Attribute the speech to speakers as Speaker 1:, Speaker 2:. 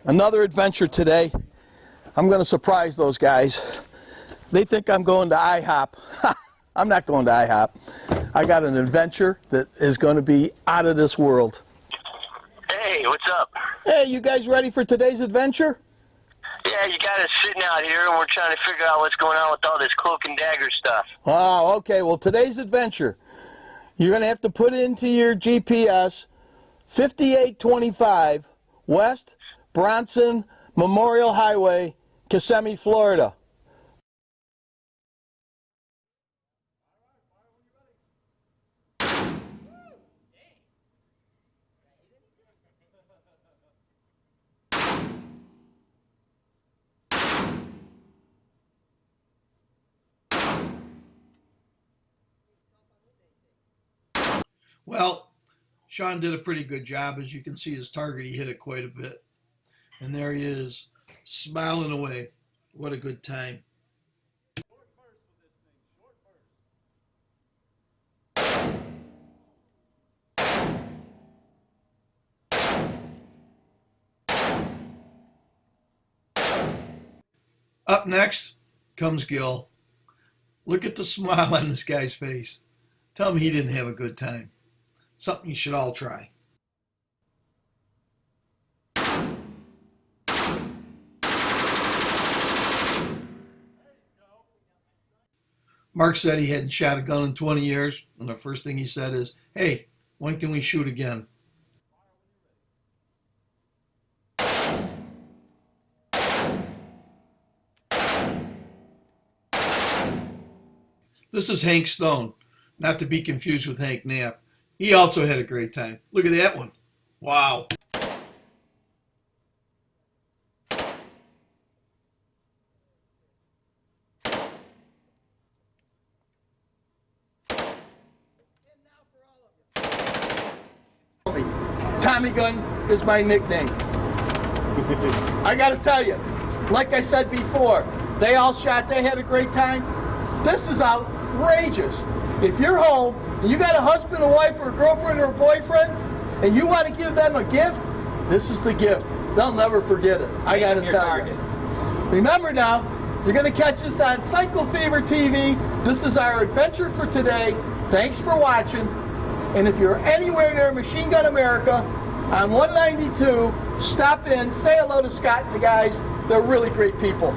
Speaker 1: Another adventure today. I'm going to surprise those guys. They think I'm going to IHOP. I'm not going to IHOP. I got an adventure that is going to be out of this world.
Speaker 2: Hey, what's up?
Speaker 1: Hey, you guys ready for today's adventure?
Speaker 2: Yeah, you got us sitting out here, and we're trying to figure out what's going on with all this cloak and dagger stuff.
Speaker 1: Oh, okay. Well, today's adventure, you're going to have to put into your GPS 5825 West Bronson Memorial Highway, Kissimmee, Florida.
Speaker 3: Well, Sean did a pretty good job. As you can see, his target, he hit it quite a bit. And there he is, smiling away. What a good time. Up next comes Gil. Look at the smile on this guy's face. Tell him he didn't have a good time. Something you should all try. Mark said he hadn't shot a gun in 20 years, and the first thing he said is, "Hey, when can we shoot again?" This is Hank Stone, not to be confused with Hank Knapp. He also had a great time. Look at that one. Wow.
Speaker 1: Tommy Gun is my nickname. I got to tell you, like I said before, they all shot, they had a great time. This is outrageous. If you're home and you got a husband, a wife, or a girlfriend, or a boyfriend, and you want to give them a gift, this is the gift. They'll never forget it. I got to tell you. Remember now, you're going to catch us on Cycle Fever TV. This is our adventure for today. Thanks for watching. And if you're anywhere near Machine Gun America on 192, stop in, say hello to Scott and the guys. They're really great people.